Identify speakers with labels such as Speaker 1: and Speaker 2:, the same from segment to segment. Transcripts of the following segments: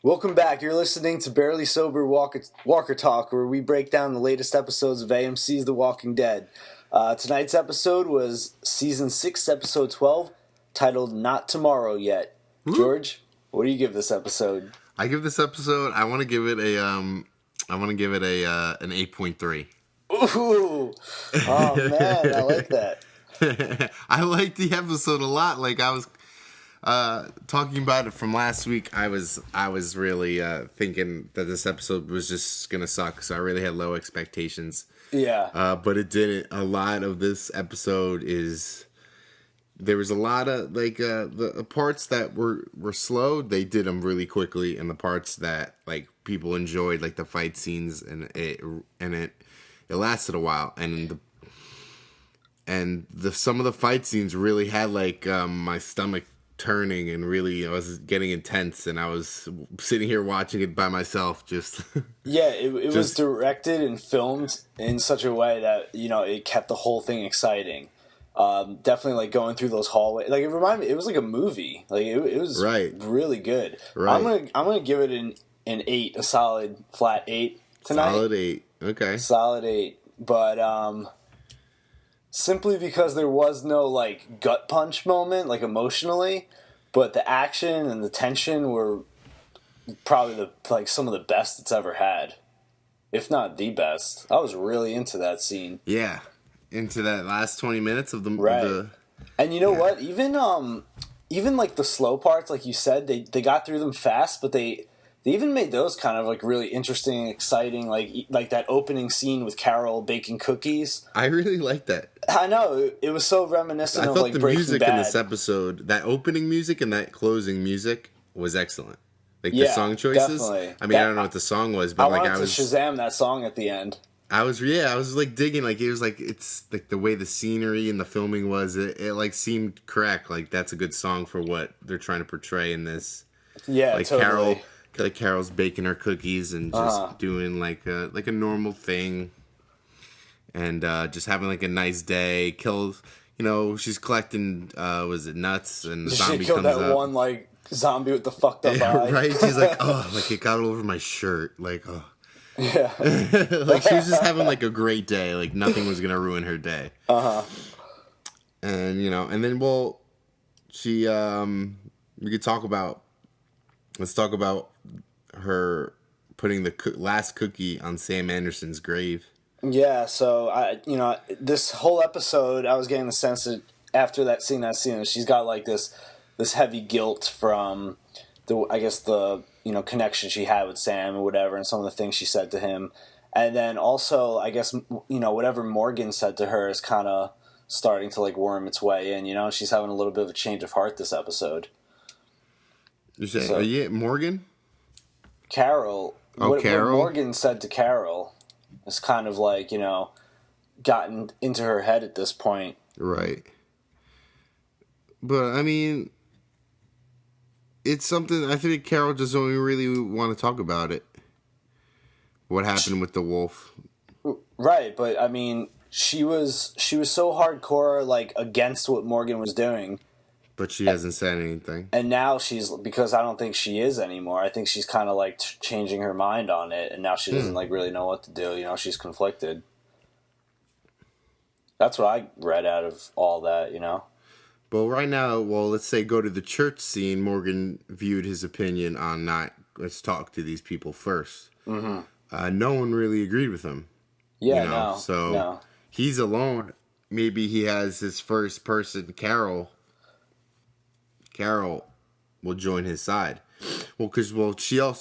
Speaker 1: Welcome back. You're listening to Barely Sober Walker Talk, where we break down the latest episodes of AMC's The Walking Dead. Tonight's episode was Season 6, Episode 12, titled Not Tomorrow Yet. George, what do you give this episode?
Speaker 2: I give this episode, I want to give it an 8.3.
Speaker 1: Ooh! Oh, man, I like that.
Speaker 2: I like the episode a lot. Like, I was talking about it from last week. I was really thinking that this episode was just gonna suck, so I really had low expectations.
Speaker 1: Yeah.
Speaker 2: But it didn't. A lot of this episode there was a lot of the parts that were slow, they did them really quickly, and the parts that like people enjoyed, like the fight scenes, and it lasted a while, and some of the fight scenes really had like my stomach turning, and really I was getting intense, and I was sitting here watching it by myself. Just
Speaker 1: yeah, it was directed and filmed in such a way that it kept the whole thing exciting. Definitely like going through those hallways. Like it reminded me, it was like a movie. Like it was really good.
Speaker 2: Right.
Speaker 1: I'm gonna give it an 8, a solid flat 8 tonight.
Speaker 2: Solid 8. Okay.
Speaker 1: Solid 8. But simply because there was no like gut punch moment, like emotionally, but the action and the tension were probably some of the best it's ever had, if not the best. I was really into that scene.
Speaker 2: Yeah. Into that last 20 minutes of the
Speaker 1: right. And you know what? Even like the slow parts, like you said, they got through them fast, but they even made those kind of like really interesting and exciting, like that opening scene with Carol baking cookies.
Speaker 2: I really liked that.
Speaker 1: I know, it was so reminiscent of like Breaking Bad. I thought the music
Speaker 2: in this episode, that opening music and that closing music, was excellent. Like the song choices.
Speaker 1: Definitely.
Speaker 2: I mean, I don't know what the song was, but
Speaker 1: I wanted to Shazam that song at the end.
Speaker 2: I was like digging, like it was like, it's like the way the scenery and the filming was, it like seemed correct. Like that's a good song for what they're trying to portray in this.
Speaker 1: Yeah,
Speaker 2: like
Speaker 1: totally.
Speaker 2: Carol's baking her cookies and just doing like a normal thing, and just having like a nice day. She's collecting was it nuts, and the zombie
Speaker 1: she killed
Speaker 2: comes
Speaker 1: that
Speaker 2: up.
Speaker 1: one like zombie with the fucked up eye.
Speaker 2: Right? She's like, oh, like it got all over my shirt, like oh.
Speaker 1: Yeah.
Speaker 2: Like she was just having like a great day, like nothing was gonna ruin her day. And and then she let's talk about her putting the last cookie on Sam Anderson's grave.
Speaker 1: Yeah, so this whole episode I was getting the sense that after that scene she's got like this heavy guilt from the connection she had with Sam or whatever, and some of the things she said to him. And then also, I guess, whatever Morgan said to her is kind of starting to like worm its way in, she's having a little bit of a change of heart this episode.
Speaker 2: You say, Morgan?
Speaker 1: Carol.
Speaker 2: Carol?
Speaker 1: What Morgan said to Carol is kind of like, gotten into her head at this point.
Speaker 2: Right. But, I mean, it's something, I think Carol just don't really want to talk about it. What happened with the wolf.
Speaker 1: Right, but I mean, she was so hardcore, like, against what Morgan was doing.
Speaker 2: But she hasn't said anything.
Speaker 1: And now because I don't think she is anymore. I think she's kind of like changing her mind on it, and now she doesn't like really know what to do. She's conflicted. That's what I read out of all that,
Speaker 2: But right now, let's say go to the church scene. Morgan viewed his opinion on let's talk to these people first. Mm-hmm. No one really agreed with him.
Speaker 1: Yeah,
Speaker 2: no. He's alone. Maybe he has his first person, Carol. Carol will join his side. Well, because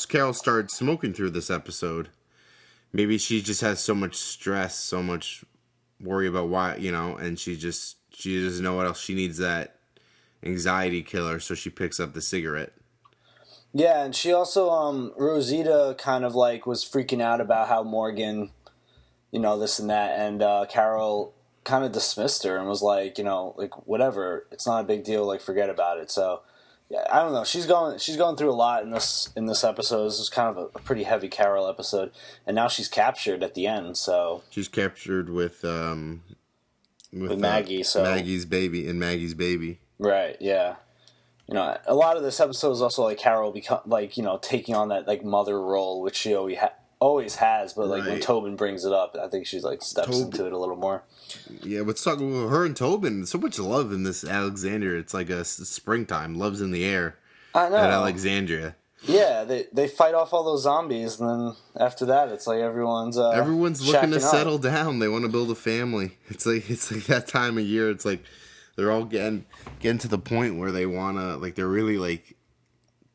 Speaker 2: Carol started smoking through this episode. Maybe she just has so much stress, so much worry about why, and she doesn't know what else. She needs that anxiety killer, so she picks up the cigarette.
Speaker 1: Yeah, and she also, Rosita kind of like was freaking out about how Morgan, this and that, and Carol kind of dismissed her and was like, like whatever, it's not a big deal, like forget about it. So, yeah, I don't know. She's going through a lot in this episode. This is kind of a pretty heavy Carol episode, and now she's captured at the end. So
Speaker 2: she's captured with
Speaker 1: Maggie. So
Speaker 2: Maggie's baby. Right,
Speaker 1: yeah. a lot of this episode is also like Carol taking on that like mother role, which she always has, but like when
Speaker 2: Right.
Speaker 1: Tobin brings it up, I think she's like steps into it a little more.
Speaker 2: Yeah, let's talk about her and Tobin. So much love in this Alexandria. It's like a springtime. Love's in the air
Speaker 1: I know.
Speaker 2: at Alexandria.
Speaker 1: Yeah, they fight off all those zombies, and then after that, it's like everyone's
Speaker 2: looking to
Speaker 1: shacking up.
Speaker 2: settle down. They want to build a family. It's like that time of year. It's like they're all getting to the point where they wanna like they're really like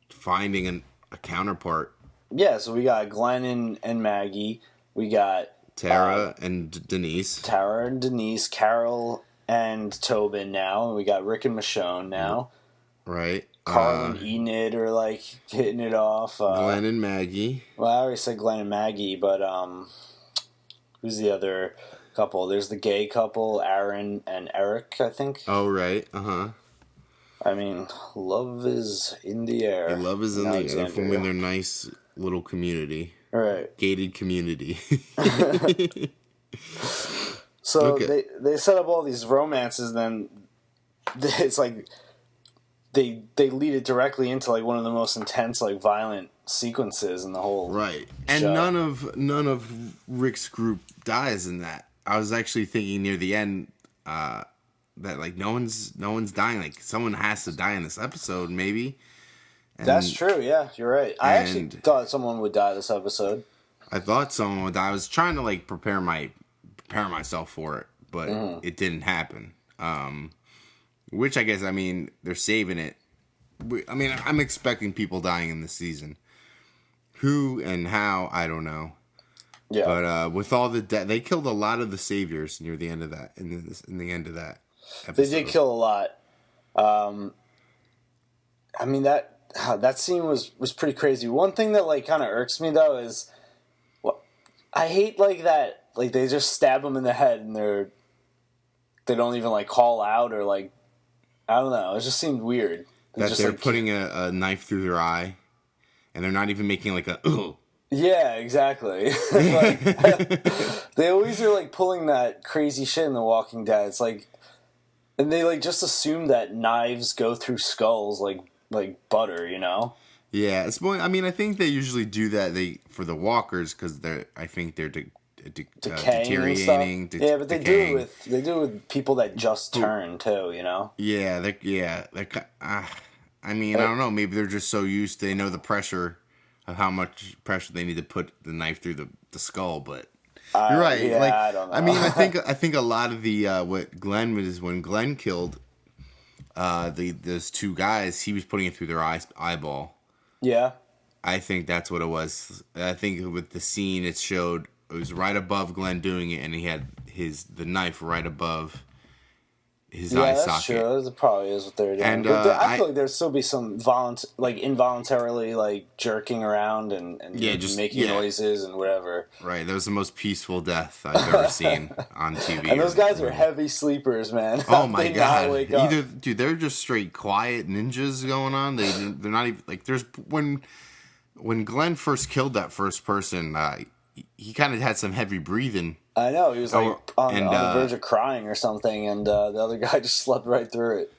Speaker 2: finding a counterpart.
Speaker 1: Yeah, so we got Glenn and Maggie. We got
Speaker 2: Tara and Denise.
Speaker 1: Tara and Denise, Carol and Tobin now, and we got Rick and Michonne now.
Speaker 2: Right.
Speaker 1: Carl and Enid are like hitting it off.
Speaker 2: Glenn and Maggie.
Speaker 1: Well, I already said Glenn and Maggie, but who's the other couple? There's the gay couple, Aaron and Eric, I think.
Speaker 2: Oh, right.
Speaker 1: I mean, love is in the air.
Speaker 2: Love is in the air. They're forming their nice little community.
Speaker 1: Right.
Speaker 2: Gated community.
Speaker 1: So they set up all these romances, and then it's like they lead it directly into like one of the most intense, like violent sequences in the whole
Speaker 2: right. And
Speaker 1: show.
Speaker 2: none of Rick's group dies in that. I was actually thinking near the end that like no one's dying. Like someone has to die in this episode, maybe. And
Speaker 1: that's true. Yeah, you're right. I actually thought someone would die this episode.
Speaker 2: I thought someone would die. I was trying to like prepare myself for it, but it didn't happen. Which I guess, I mean, they're saving it. I mean, I'm expecting people dying in this season. Who and how, I don't know.
Speaker 1: Yeah.
Speaker 2: But with all the they killed a lot of the saviors near the end of that. In the end of that episode.
Speaker 1: They did kill a lot. I mean that scene was pretty crazy. One thing that like kind of irks me though is, I hate like that. Like they just stab them in the head and they don't even like call out or like, I don't know. It just seemed weird.
Speaker 2: They're putting a knife through their eye, and they're not even making like a ugh.
Speaker 1: Yeah, exactly. Like, they always are like pulling that crazy shit in The Walking Dead. It's like, and they like just assume that knives go through skulls like butter, you know?
Speaker 2: Yeah, it's more. I mean, I think they usually do that for the walkers because I think they're deteriorating.
Speaker 1: Yeah, but they do it with people that just turn too, you know?
Speaker 2: Yeah, I mean, I don't know. Maybe they're just so used. They know the pressure of how much pressure they need to put the knife through the skull. But you're right.
Speaker 1: Yeah,
Speaker 2: like,
Speaker 1: I don't know.
Speaker 2: I mean, I think a lot of the what Glenn was when Glenn killed those two guys, he was putting it through their eyeball.
Speaker 1: Yeah.
Speaker 2: I think that's what it was. I think with the scene, it showed it was right above Glenn doing it, and he had the knife right above his eye socket. Yeah, that's
Speaker 1: true. That probably is what they're doing.
Speaker 2: And
Speaker 1: I feel like there'd still be some involuntarily like jerking around and just making noises and whatever.
Speaker 2: Right, that was the most peaceful death I've ever seen on TV.
Speaker 1: And those guys are heavy sleepers, man.
Speaker 2: Oh my god! Dude, they're just straight quiet ninjas going on. They're not even like there's when Glenn first killed that first person. He kind of had some heavy breathing.
Speaker 1: I know, he was like on the verge of crying or something, and the other guy just slept right through it.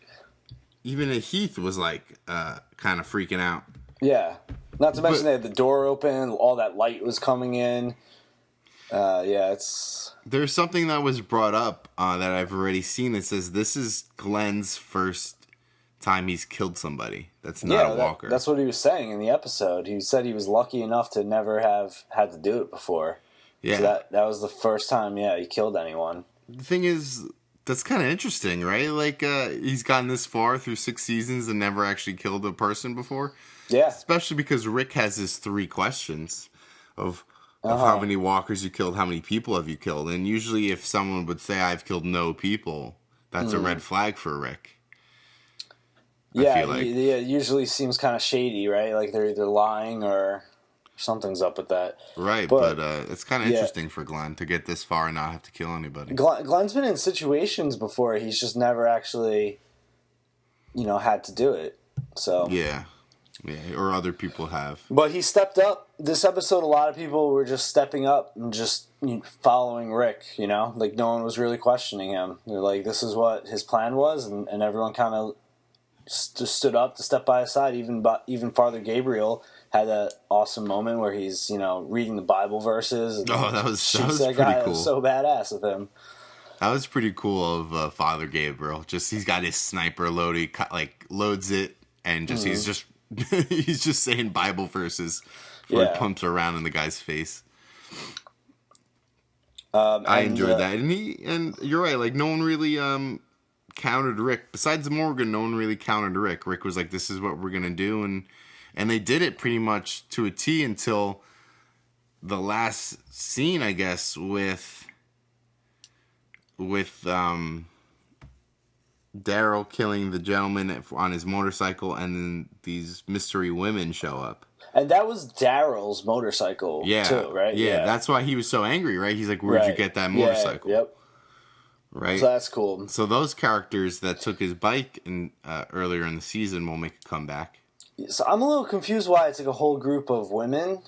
Speaker 2: Even Heath was like kind of freaking out.
Speaker 1: Yeah, not to mention they had the door open, all that light was coming in. There's
Speaker 2: something that was brought up that I've already seen that says this is Glenn's first time he's killed somebody. That's not a walker.
Speaker 1: That's what he was saying in the episode. He said he was lucky enough to never have had to do it before. Yeah, so that was the first time. Yeah, he killed anyone.
Speaker 2: The thing is, that's kind of interesting, right? Like he's gotten this far through 6 seasons and never actually killed a person before.
Speaker 1: Yeah,
Speaker 2: especially because Rick has his 3 questions of how many walkers you killed, how many people have you killed, and usually if someone would say I've killed no people, that's a red flag for Rick.
Speaker 1: Yeah, it usually seems kind of shady, right? Like they're either lying or something's up with that.
Speaker 2: Right, but it's kind of interesting for Glenn to get this far and not have to kill anybody.
Speaker 1: Glenn's been in situations before. He's just never actually, had to do it. So
Speaker 2: yeah, or other people have.
Speaker 1: But he stepped up. This episode, a lot of people were just stepping up and just following Rick, Like no one was really questioning him. They're like, this is what his plan was, and everyone kind of just stood up to step by his side. Even Father Gabriel had that awesome moment where he's reading the Bible verses. And
Speaker 2: that was
Speaker 1: that
Speaker 2: pretty
Speaker 1: guy.
Speaker 2: cool.
Speaker 1: That was so badass with him.
Speaker 2: That was pretty cool of Father Gabriel. Just he's got his sniper loaded, loads it, and just he's just saying Bible verses before he pumps around in the guy's face. I enjoyed that, and you're right. Like no one really countered Rick. Besides Morgan, no one really countered Rick. Rick was like, "This is what we're gonna do," and they did it pretty much to a T until the last scene, I guess, with Daryl killing the gentleman on his motorcycle, and then these mystery women show up.
Speaker 1: And that was Daryl's motorcycle, too, right?
Speaker 2: Yeah, that's why he was so angry, right? He's like, "Where'd you get that motorcycle?"
Speaker 1: Yeah, yep.
Speaker 2: Right.
Speaker 1: So that's cool.
Speaker 2: So those characters that took his bike earlier in the season will make a comeback.
Speaker 1: So I'm a little confused why it's like a whole group of women.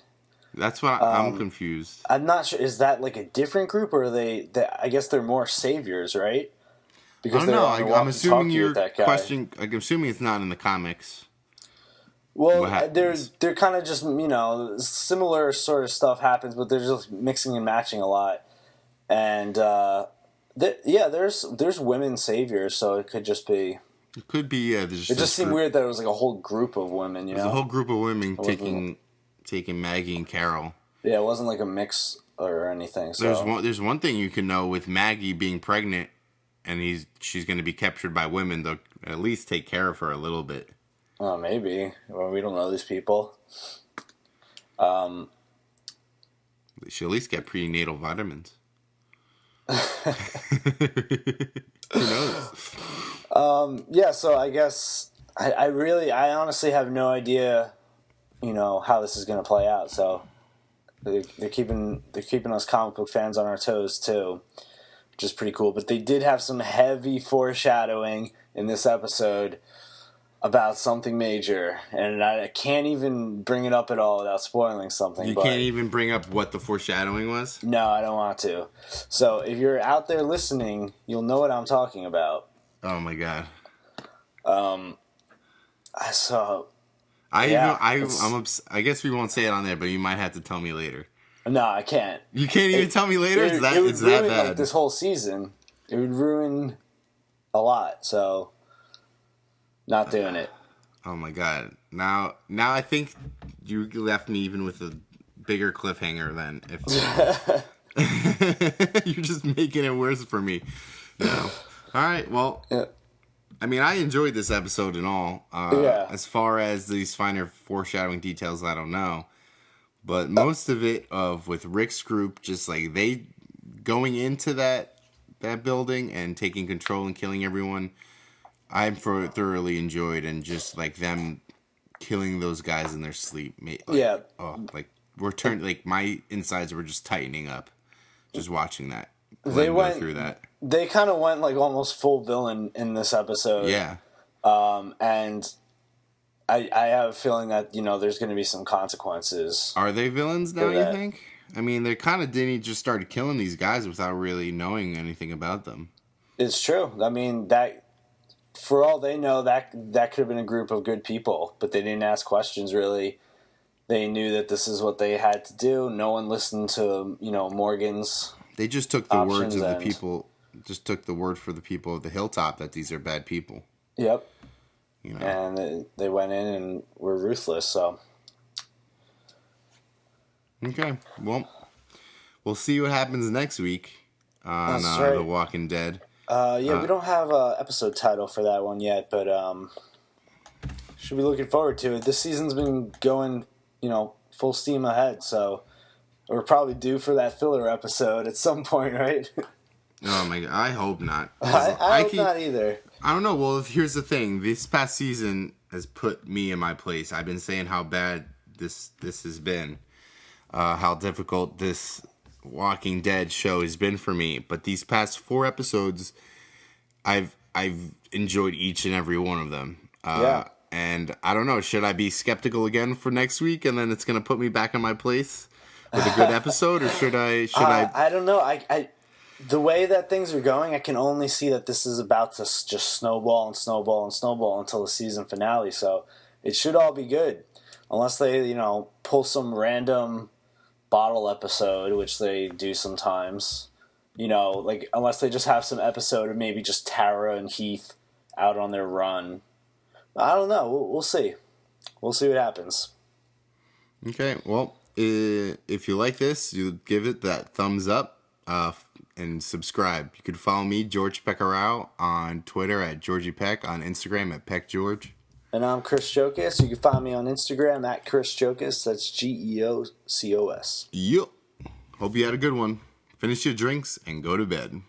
Speaker 2: That's why I'm confused.
Speaker 1: I'm not sure. Is that like a different group, or are they I guess they're more saviors, right?
Speaker 2: Because I don't know. I'm assuming your question. I'm assuming it's not in the comics.
Speaker 1: Well, they're kind of just similar sort of stuff happens, but they're just mixing and matching a lot. And there's women saviors, so it could just be.
Speaker 2: It could be
Speaker 1: it just seemed weird that it was like a whole group of women.
Speaker 2: There's a whole group of women taking Maggie and Carol.
Speaker 1: Yeah, it wasn't like a mix or anything. So
Speaker 2: there's one thing you can know with Maggie being pregnant, and she's going to be captured by women. They'll at least take care of her a little bit.
Speaker 1: Oh, maybe. Well, we don't know these people.
Speaker 2: She'll at least get prenatal vitamins. Who knows?
Speaker 1: Yeah, so I guess I honestly have no idea, how this is going to play out. So they're keeping us comic book fans on our toes too, which is pretty cool. But they did have some heavy foreshadowing in this episode about something major, and I can't even bring it up at all without spoiling something.
Speaker 2: You can't even bring up what the foreshadowing was?
Speaker 1: No, I don't want to. So if you're out there listening, you'll know what I'm talking about.
Speaker 2: Oh my god. I guess we won't say it on there, but you might have to tell me later.
Speaker 1: No, I can't.
Speaker 2: You can't even tell me later? It would ruin, bad?
Speaker 1: Like, this whole season. It would ruin a lot, so not doing it.
Speaker 2: Oh my god. Now I think you left me even with a bigger cliffhanger than if you're just making it worse for me. No. All right, well, yeah. I mean, I enjoyed this episode and all. As far as these finer foreshadowing details, I don't know. But most of it with Rick's group, just like they going into that building and taking control and killing everyone, I'm thoroughly enjoyed, and just like them killing those guys in their sleep. My insides were just tightening up just watching that. Go through that.
Speaker 1: They kind of went like almost full villain in this episode.
Speaker 2: Yeah.
Speaker 1: And I have a feeling that, there's going to be some consequences.
Speaker 2: Are they villains now, you think? I mean, they kind of didn't just started killing these guys without really knowing anything about them.
Speaker 1: It's true. I mean, that for all they know, that could have been a group of good people, but they didn't ask questions, really. They knew that this is what they had to do. No one listened to, Morgan's.
Speaker 2: They just took the words of the people. Just took the word for the people of the hilltop that these are bad people.
Speaker 1: Yep. And they went in and were ruthless. So.
Speaker 2: Okay. Well, we'll see what happens next week on The Walking Dead.
Speaker 1: We don't have an episode title for that one yet, but should be looking forward to it. This season's been going, full steam ahead, so we're probably due for that filler episode at some point, right?
Speaker 2: Oh my god, I hope not.
Speaker 1: I hope not either.
Speaker 2: I don't know. Well, here's the thing. This past season has put me in my place. I've been saying how bad this has been, how difficult this Walking Dead show has been for me. But these past 4 episodes, I've enjoyed each and every one of them. And I don't know. Should I be skeptical again for next week, and then it's gonna put me back in my place with a good episode, or should I?
Speaker 1: I don't know. the way that things are going, I can only see that this is about to just snowball and snowball and snowball until the season finale. So it should all be good, unless they, pull some random bottle episode, which they do sometimes. Like unless they just have some episode of maybe just Tara and Heath out on their run. I don't know. We'll see. We'll see what happens.
Speaker 2: Okay, well, if you like this, you give it that thumbs up and subscribe. You can follow me, George Pecoraro, on Twitter at Georgie Peck, on Instagram at PeckGeorge.
Speaker 1: And I'm Chris Jokas. You can find me on Instagram at Chris Jokas. That's GEOCOS.
Speaker 2: Yup. Hope you had a good one. Finish your drinks and go to bed.